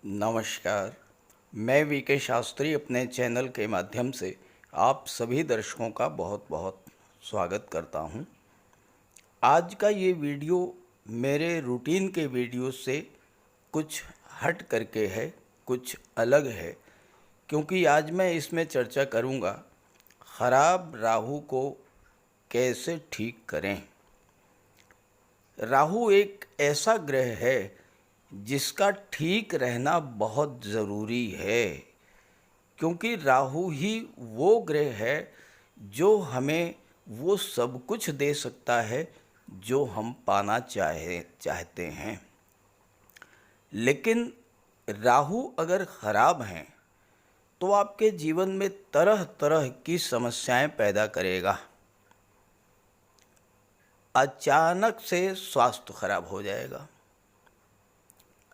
नमस्कार। मैं वीके शास्त्री अपने चैनल के माध्यम से आप सभी दर्शकों का बहुत बहुत स्वागत करता हूं। आज का ये वीडियो मेरे रूटीन के वीडियो से कुछ हट करके है, कुछ अलग है, क्योंकि आज मैं इसमें चर्चा करूंगा ख़राब राहु को कैसे ठीक करें। राहु एक ऐसा ग्रह है जिसका ठीक रहना बहुत ज़रूरी है, क्योंकि राहु ही वो ग्रह है जो हमें वो सब कुछ दे सकता है जो हम पाना चाहते हैं। लेकिन राहु अगर ख़राब हैं तो आपके जीवन में तरह तरह की समस्याएं पैदा करेगा। अचानक से स्वास्थ्य खराब हो जाएगा,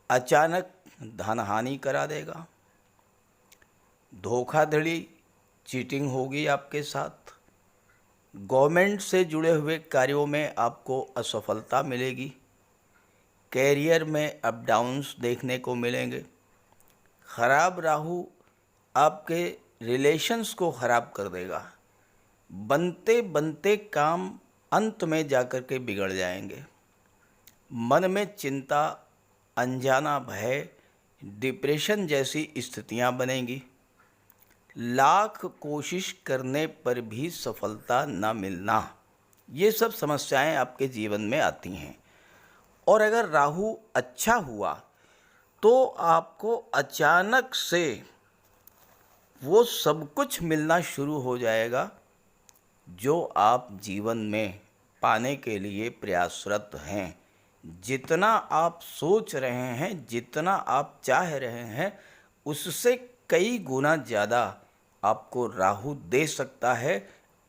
अचानक धन हानि करा देगा, धोखाधड़ी चीटिंग होगी आपके साथ, गवर्नमेंट से जुड़े हुए कार्यों में आपको असफलता मिलेगी, कैरियर में अप डाउन्स देखने को मिलेंगे। ख़राब राहु आपके रिलेशंस को ख़राब कर देगा, बनते बनते काम अंत में जाकर के बिगड़ जाएंगे। मन में चिंता, अनजाना भय, डिप्रेशन जैसी स्थितियां बनेंगी। लाख कोशिश करने पर भी सफलता न मिलना, ये सब समस्याएं आपके जीवन में आती हैं। और अगर राहु अच्छा हुआ तो आपको अचानक से वो सब कुछ मिलना शुरू हो जाएगा जो आप जीवन में पाने के लिए प्रयासरत हैं। जितना आप सोच रहे हैं, जितना आप चाह रहे हैं, उससे कई गुना ज़्यादा आपको राहु दे सकता है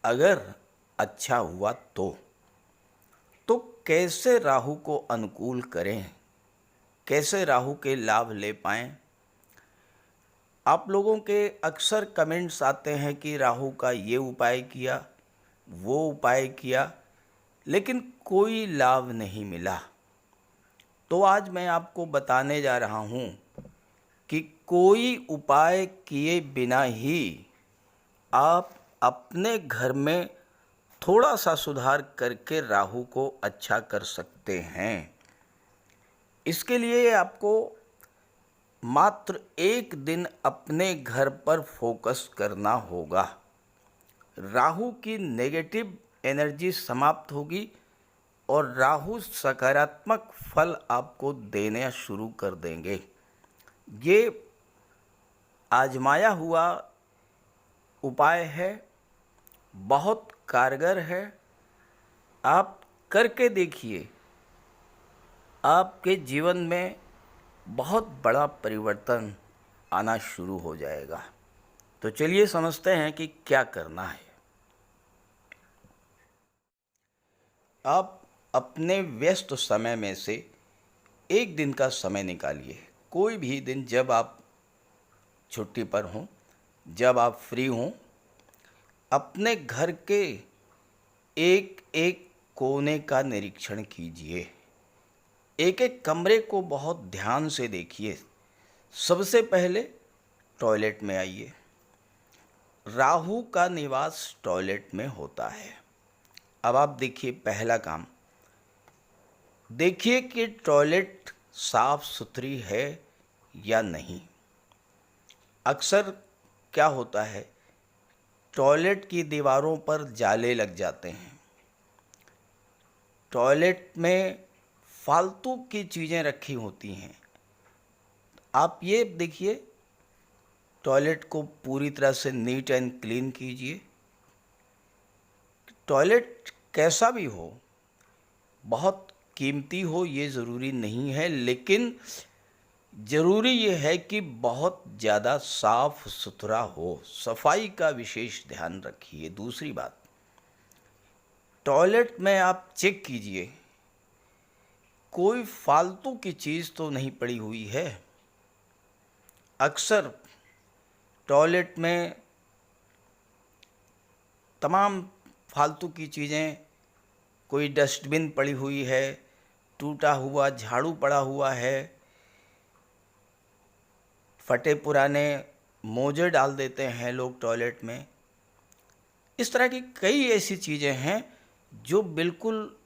अगर अच्छा हुआ तो कैसे राहु को अनुकूल करें, कैसे राहु के लाभ ले पाएं। आप लोगों के अक्सर कमेंट्स आते हैं कि राहु का ये उपाय किया, वो उपाय किया, लेकिन कोई लाभ नहीं मिला। तो आज मैं आपको बताने जा रहा हूँ कि कोई उपाय किए बिना ही आप अपने घर में थोड़ा सा सुधार करके राहु को अच्छा कर सकते हैं। इसके लिए आपको मात्र एक दिन अपने घर पर फोकस करना होगा। राहु की नेगेटिव एनर्जी समाप्त होगी और राहु सकारात्मक फल आपको देना शुरू कर देंगे। ये आजमाया हुआ उपाय है, बहुत कारगर है। आप करके देखिए, आपके जीवन में बहुत बड़ा परिवर्तन आना शुरू हो जाएगा। तो चलिए समझते हैं कि क्या करना है। आप अपने व्यस्त समय में से एक दिन का समय निकालिए, कोई भी दिन जब आप छुट्टी पर हों, जब आप फ्री हों। अपने घर के एक एक कोने का निरीक्षण कीजिए, एक एक कमरे को बहुत ध्यान से देखिए। सबसे पहले टॉयलेट में आइए। राहु का निवास टॉयलेट में होता है। अब आप देखिए, पहला काम देखिए कि टॉयलेट साफ सुथरी है या नहीं। अक्सर क्या होता है, टॉयलेट की दीवारों पर जाले लग जाते हैं, टॉयलेट में फालतू की चीज़ें रखी होती हैं। आप ये देखिए, टॉयलेट को पूरी तरह से नीट एंड क्लीन कीजिए। टॉयलेट कैसा भी हो, बहुत कीमती हो ये ज़रूरी नहीं है, लेकिन ज़रूरी ये है कि बहुत ज़्यादा साफ सुथरा हो। सफाई का विशेष ध्यान रखिए। दूसरी बात, टॉयलेट में आप चेक कीजिए कोई फालतू की चीज़ तो नहीं पड़ी हुई है। अक्सर टॉयलेट में तमाम फालतू की चीज़ें, कोई डस्टबिन पड़ी हुई है, टूटा हुआ झाड़ू पड़ा हुआ है, फटे पुराने मोजे डाल देते हैं लोग टॉयलेट में। इस तरह की कई ऐसी चीज़ें हैं जो बिल्कुल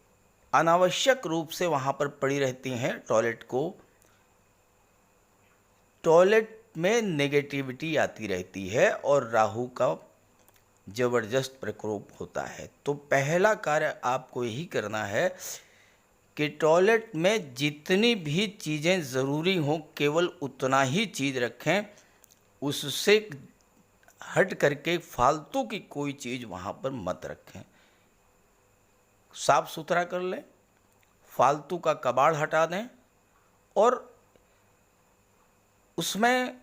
अनावश्यक रूप से वहाँ पर पड़ी रहती हैं। टॉयलेट में नेगेटिविटी आती रहती है और राहु का ज़बरदस्त प्रकोप होता है। तो पहला कार्य आपको यही करना है कि टॉयलेट में जितनी भी चीज़ें ज़रूरी हों केवल उतना ही चीज़ रखें, उससे हट करके फालतू की कोई चीज़ वहाँ पर मत रखें। साफ सुथरा कर लें, फालतू का कबाड़ हटा दें और उसमें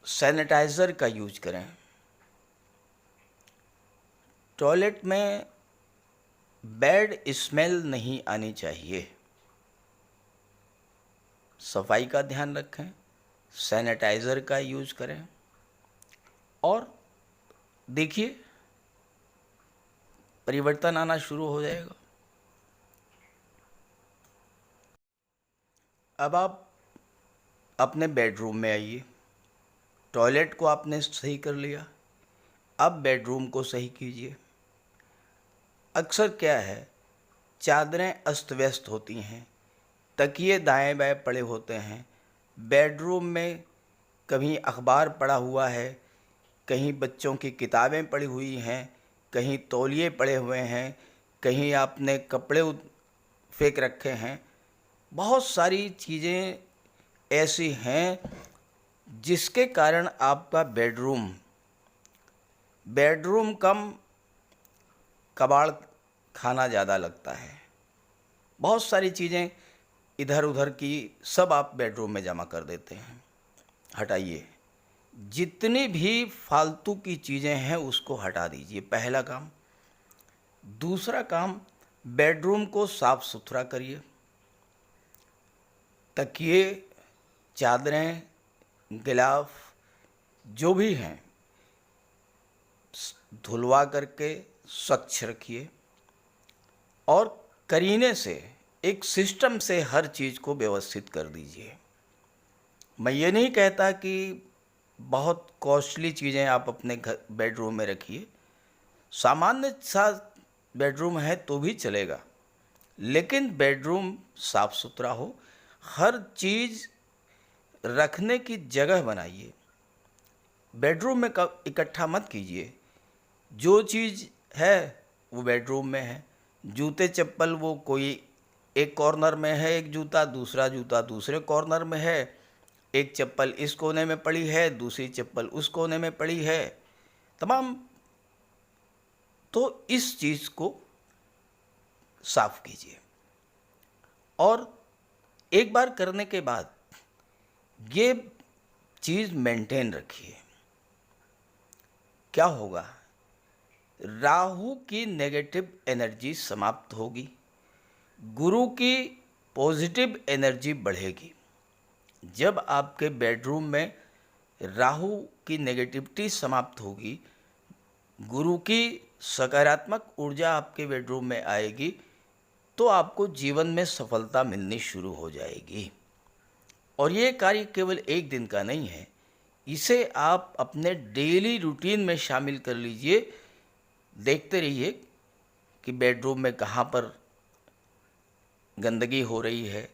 सैनिटाइज़र का यूज करें। टॉयलेट में बैड स्मेल नहीं आनी चाहिए। सफाई का ध्यान रखें, सैनिटाइज़र का यूज करें और देखिए परिवर्तन आना शुरू हो जाएगा। अब आप अपने बेडरूम में आइए। टॉयलेट को आपने सही कर लिया, अब बेडरूम को सही कीजिए। अक्सर क्या है, चादरें अस्त व्यस्त होती हैं, तकिए दाएं बाएं पड़े होते हैं, बेडरूम में कहीं अखबार पड़ा हुआ है, कहीं बच्चों की किताबें पड़ी हुई हैं, कहीं तौलिए पड़े हुए हैं, कहीं आपने कपड़े फेंक रखे हैं। बहुत सारी चीज़ें ऐसी हैं जिसके कारण आपका बेडरूम कम कबाड़ खाना ज़्यादा लगता है। बहुत सारी चीज़ें इधर उधर की सब आप बेडरूम में जमा कर देते हैं। हटाइए, जितनी भी फालतू की चीज़ें हैं उसको हटा दीजिए, पहला काम। दूसरा काम, बेडरूम को साफ सुथरा करिए। तकिए, चादरें, गिलाफ जो भी हैं धुलवा करके स्वच्छ रखिए और करीने से एक सिस्टम से हर चीज़ को व्यवस्थित कर दीजिए। मैं ये नहीं कहता कि बहुत कॉस्टली चीज़ें आप अपने घर बेडरूम में रखिए, सामान्य सा बेडरूम है तो भी चलेगा, लेकिन बेडरूम साफ सुथरा हो, हर चीज़ रखने की जगह बनाइए। बेडरूम में इकट्ठा मत कीजिए। जो चीज़ है वो बेडरूम में है। जूते चप्पल वो कोई एक कॉर्नर में है, एक जूता दूसरे कॉर्नर में है, एक चप्पल इस कोने में पड़ी है, दूसरी चप्पल उस कोने में पड़ी है, तमाम। तो इस चीज़ को साफ कीजिए और एक बार करने के बाद ये चीज़ मेंटेन रखिए। क्या होगा, राहु की नेगेटिव एनर्जी समाप्त होगी, गुरु की पॉजिटिव एनर्जी बढ़ेगी। जब आपके बेडरूम में राहु की नेगेटिविटी समाप्त होगी, गुरु की सकारात्मक ऊर्जा आपके बेडरूम में आएगी, तो आपको जीवन में सफलता मिलनी शुरू हो जाएगी। और ये कार्य केवल एक दिन का नहीं है, इसे आप अपने डेली रूटीन में शामिल कर लीजिए। देखते रहिए कि बेडरूम में कहाँ पर गंदगी हो रही है,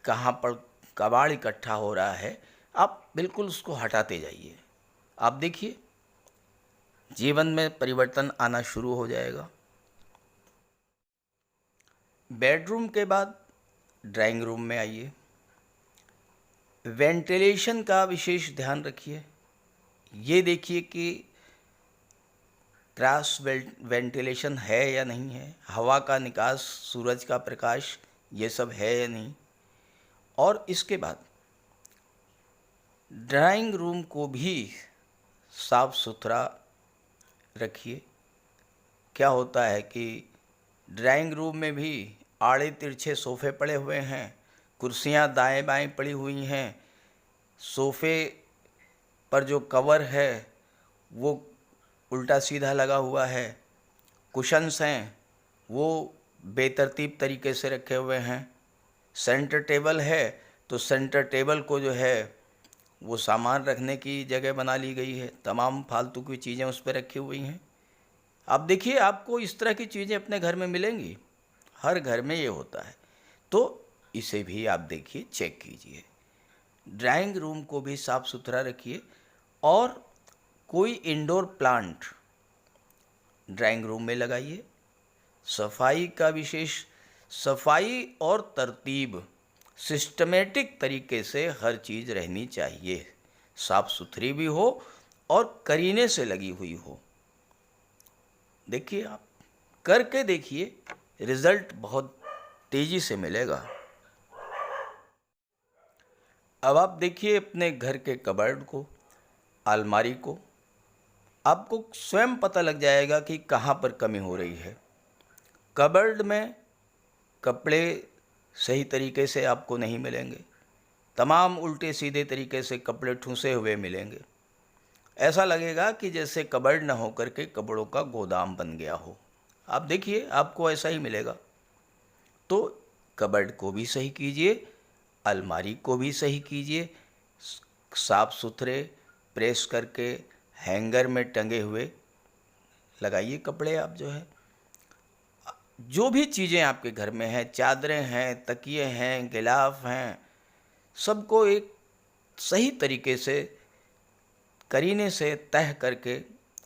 कहाँ पर कबाड़ इकट्ठा हो रहा है, आप बिल्कुल उसको हटाते जाइए। आप देखिए जीवन में परिवर्तन आना शुरू हो जाएगा। बेडरूम के बाद ड्राइंग रूम में आइए। वेंटिलेशन का विशेष ध्यान रखिए। ये देखिए कि क्रॉस वेंटिलेशन है या नहीं है, हवा का निकास, सूरज का प्रकाश, ये सब है या नहीं। और इसके बाद ड्राइंग रूम को भी साफ सुथरा रखिए। क्या होता है कि ड्राइंग रूम में भी आड़े तिरछे सोफ़े पड़े हुए हैं, कुर्सियां दाएं बाएं पड़ी हुई हैं, सोफ़े पर जो कवर है वो उल्टा सीधा लगा हुआ है, कुशन्स हैं वो बेतरतीब तरीके से रखे हुए हैं, सेंटर टेबल है तो सेंटर टेबल को जो है वो सामान रखने की जगह बना ली गई है, तमाम फालतू की चीज़ें उस पर रखी हुई हैं। अब देखिए आपको इस तरह की चीज़ें अपने घर में मिलेंगी, हर घर में ये होता है। तो इसे भी आप देखिए, चेक कीजिए। ड्राइंग रूम को भी साफ़ सुथरा रखिए और कोई इंडोर प्लांट ड्राइंग रूम में लगाइए। सफाई का विशेष, सफाई और तरतीब, सिस्टमेटिक तरीके से हर चीज़ रहनी चाहिए, साफ़ सुथरी भी हो और करीने से लगी हुई हो। देखिए, आप करके देखिए, रिज़ल्ट बहुत तेज़ी से मिलेगा। अब आप देखिए अपने घर के कबर्ड को, अलमारी को, आपको स्वयं पता लग जाएगा कि कहाँ पर कमी हो रही है। कबर्ड में कपड़े सही तरीके से आपको नहीं मिलेंगे, तमाम उल्टे सीधे तरीके से कपड़े ठूंसे हुए मिलेंगे। ऐसा लगेगा कि जैसे कबर्ड न होकर के कपड़ों का गोदाम बन गया हो। आप देखिए, आपको ऐसा ही मिलेगा। तो कबर्ड को भी सही कीजिए, अलमारी को भी सही कीजिए, साफ़ सुथरे प्रेस करके हैंगर में टंगे हुए लगाइए कपड़े। आप जो भी चीज़ें आपके घर में हैं, चादरें हैं, तकिए हैं, गिलाफ हैं, सबको एक सही तरीके से करीने से तह करके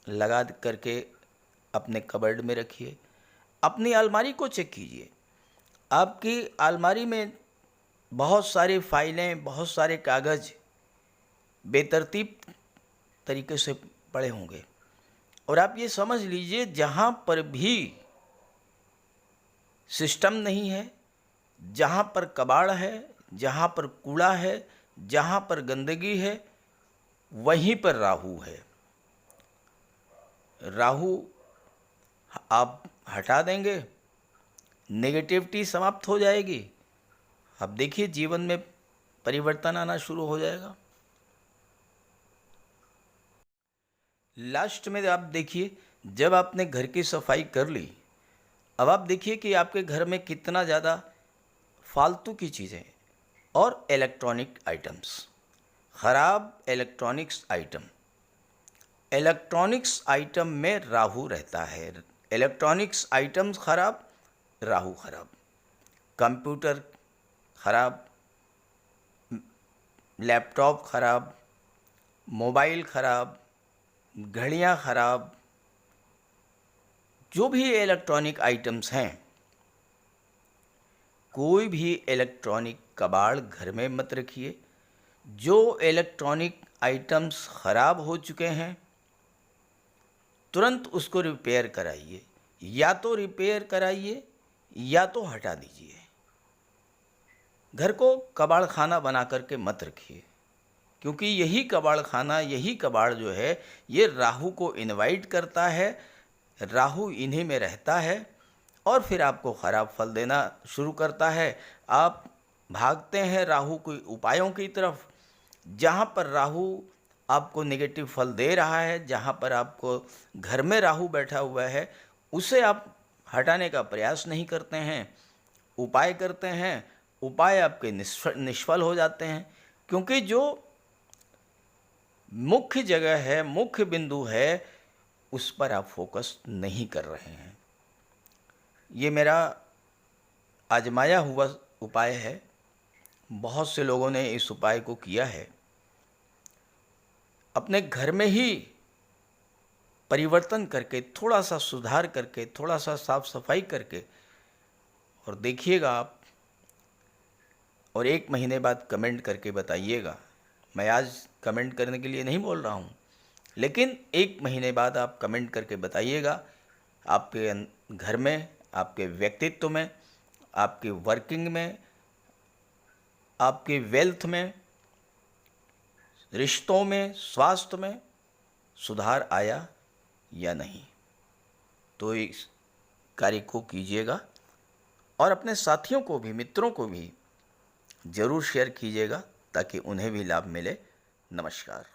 लगा करके अपने कबर्ड में रखिए। अपनी अलमारी को चेक कीजिए। आपकी अलमारी में बहुत सारी फाइलें, बहुत सारे कागज़ बेतरतीब तरीके से पड़े होंगे और आप ये समझ लीजिए, जहाँ पर भी सिस्टम नहीं है, जहाँ पर कबाड़ है, जहाँ पर कूड़ा है, जहाँ पर गंदगी है, वहीं पर राहु है। राहु आप हटा देंगे, नेगेटिविटी समाप्त हो जाएगी। अब देखिए, जीवन में परिवर्तन आना शुरू हो जाएगा। लास्ट में आप देखिए, जब आपने घर की सफाई कर ली, अब आप देखिए कि आपके घर में कितना ज़्यादा फालतू की चीज़ें और इलेक्ट्रॉनिक आइटम्स, ख़राब इलेक्ट्रॉनिक्स आइटम में राहु रहता है। इलेक्ट्रॉनिक्स आइटम्स खराब, राहु खराब। कंप्यूटर खराब, लैपटॉप खराब, मोबाइल खराब, घड़ियाँ खराब, जो भी इलेक्ट्रॉनिक आइटम्स हैं, कोई भी इलेक्ट्रॉनिक कबाड़ घर में मत रखिए। जो इलेक्ट्रॉनिक आइटम्स ख़राब हो चुके हैं, तुरंत उसको रिपेयर कराइए, या तो रिपेयर कराइए या तो हटा दीजिए। घर को कबाड़ खाना बना करके मत रखिए, क्योंकि यही कबाड़ खाना, यही कबाड़ जो है, ये राहु को इनवाइट करता है, राहु इन्हीं में रहता है और फिर आपको ख़राब फल देना शुरू करता है। आप भागते हैं राहु के उपायों की तरफ। जहाँ पर राहु आपको नेगेटिव फल दे रहा है, जहाँ पर आपको घर में राहु बैठा हुआ है, उसे आप हटाने का प्रयास नहीं करते हैं, उपाय करते हैं, उपाय आपके निष्फल हो जाते हैं, क्योंकि जो मुख्य जगह है, मुख्य बिंदु है, उस पर आप फोकस नहीं कर रहे हैं। ये मेरा आजमाया हुआ उपाय है, बहुत से लोगों ने इस उपाय को किया है। अपने घर में ही परिवर्तन करके, थोड़ा सा सुधार करके, थोड़ा सा साफ सफाई करके, और देखिएगा आप, और 1 महीने बाद कमेंट करके बताइएगा। मैं आज कमेंट करने के लिए नहीं बोल रहा हूँ, लेकिन 1 महीने बाद आप कमेंट करके बताइएगा, आपके घर में, आपके व्यक्तित्व में, आपके वर्किंग में, आपके वेल्थ में, रिश्तों में, स्वास्थ्य में सुधार आया या नहीं। तो इस कार्य को कीजिएगा और अपने साथियों को भी, मित्रों को भी ज़रूर शेयर कीजिएगा, ताकि उन्हें भी लाभ मिले। नमस्कार।